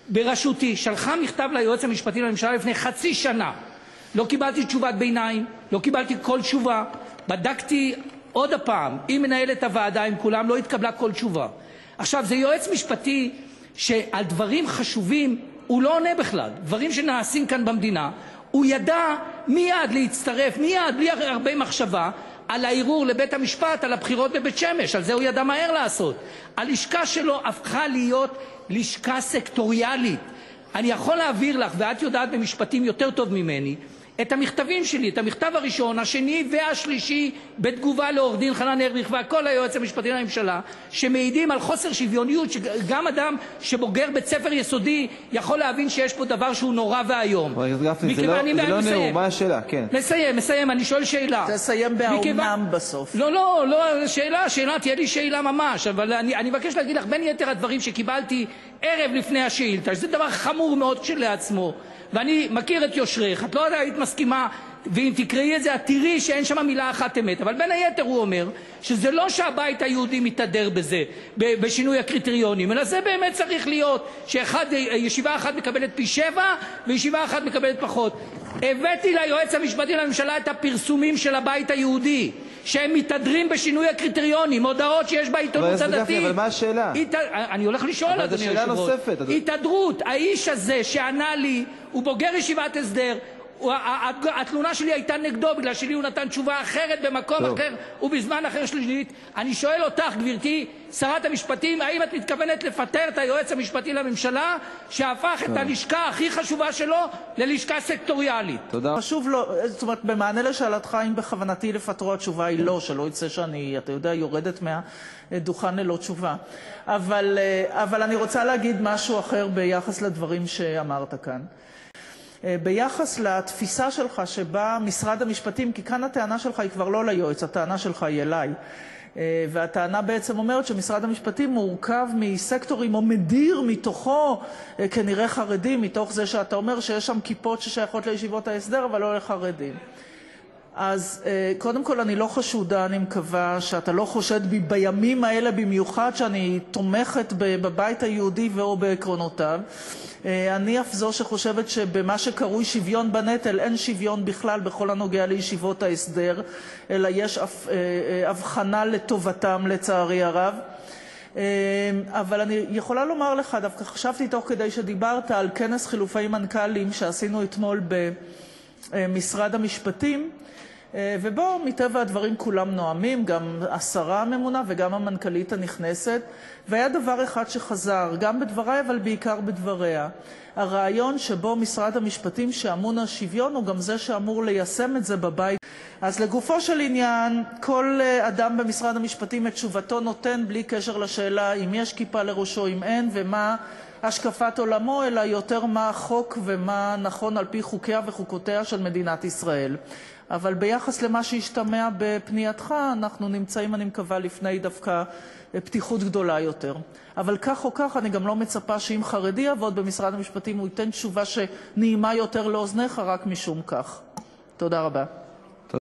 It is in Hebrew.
בראשותי שלחה מכתב ליועץ המשפטי לממשלה לפני חצי שנה. לא קיבלתי תשובת ביניים, לא קיבלתי כל תשובה. בדקתי עוד הפעם עם מנהלת הוועדה, עם כולם, לא התקבלה כל תשובה. עכשיו, זה יועץ משפטי שעל דברים חשובים הוא לא עונה בכלל. דברים שנעשים כאן במדינה, הוא ידע מיד להצטרף, מיד, בלי הרבה מחשבה, על הערעור לבית המשפט, על הבחירות בבית שמש. על זה הוא ידע מהר לעשות. הלשכה שלו הפכה להיות לשכה סקטוריאלית. אני יכול להעביר לך, ואת יודעת במשפטים יותר טוב ממני, את המכתבים שלי, את המכתב הראשון, השני והשלישי, בתגובה לעורך דין חנן ארליך והכל היועץ המשפטי לממשלה, שמעידים על חוסר שוויוניות, שגם אדם שבוגר בית ספר יסודי יכול להבין שיש פה דבר שהוא נורא ואיום. גפני, זה לא נאום, מה השאלה? כן. מסיים, אני שואל שאלה. תסיים באומנם בסוף. לא, שאלה, תהיה לי שאלה ממש, אבל אני מבקש להגיד לך, בין יתר הדברים שקיבלתי ערב לפני השאילתה, שזה דבר חמור מאוד כשלעצמו, ואני מכיר את יושרך, את לא היית מסכימה, ואם תקראי את זה, את תראי שאין שם מילה אחת אמת. אבל בין היתר הוא אומר שזה לא שהבית היהודי מתהדר בזה, בשינוי הקריטריונים, אלא זה באמת צריך להיות שישיבה אחת מקבלת פי 7 וישיבה אחת מקבלת פחות. הבאתי ליועץ המשפטי לממשלה את הפרסומים של הבית היהודי, שהם מתהדרים בשינוי הקריטריונים, הודעות שיש בעיתונות הדתית. אבל מה השאלה? אני הולך לשאול, אדוני היושב-ראש. התהדרות, האיש הזה שענה לי, הוא בוגר ישיבת הסדר, התלונה שלי הייתה נגדו, בגלל שלי הוא נתן תשובה אחרת במקום אחר ובזמן אחר שלילית. אני שואל אותך, גברתי שרת המשפטים, האם את מתכוונת לפטר את היועץ המשפטי לממשלה, שהפך את הלשכה הכי חשובה שלו ללשכה סקטוריאלית? תודה. חשוב לו, זאת אומרת, במענה לשאלתך אם בכוונתי לפטרו, התשובה היא לא, שלא יצא שאני, אתה יודע, יורדת מהדוכן ללא תשובה. אבל אני רוצה להגיד משהו אחר ביחס לדברים שאמרת כאן. ביחס לתפיסה שלך שבה משרד המשפטים, כי כאן הטענה שלך היא כבר לא ליועץ, הטענה שלך היא אליי, והטענה בעצם אומרת שמשרד המשפטים מורכב מסקטורים או מדיר מתוכו כנראה חרדים, מתוך זה שאתה אומר שיש שם כיפות ששייכות לישיבות ההסדר אבל לא לחרדים. אז קודם כל אני לא חשודה, אני מקווה שאתה לא חושד בי בימים האלה במיוחד שאני תומכת בבית היהודי ואו בעקרונותיו. אני אף זו שחושבת שבמה שקרוי שוויון בנטל אין שוויון בכלל בכל הנוגע לישיבות ההסדר, אלא יש הבחנה לטובתם לצערי הרב. אבל אני יכולה לומר לך, דווקא חשבתי תוך כדי שדיברת על כנס חילופי מנכ"לים שעשינו אתמול במשרד המשפטים, ובו מטבע הדברים כולם נואמים, גם השרה הממונה וגם המנכ"לית הנכנסת, והיה דבר אחד שחזר, גם בדבריי אבל בעיקר בדבריה, הרעיון שבו משרד המשפטים שאמון על שוויון הוא גם זה שאמור ליישם את זה בבית. אז לגופו של עניין, כל אדם במשרד המשפטים את תשובתו נותן בלי קשר לשאלה אם יש כיפה לראשו, אם אין, ומה השקפת עולמו, אלא יותר מה החוק ומה נכון על פי חוקיה וחוקותיה של מדינת ישראל. אבל ביחס למה שהשתמע בפנייתך, אנחנו נמצאים, אני מקווה, לפני דווקא פתיחות גדולה יותר. אבל כך או כך, אני גם לא מצפה שאם חרדי יעבוד במשרד המשפטים, הוא ייתן תשובה שנעימה יותר לאוזניך רק משום כך. תודה רבה.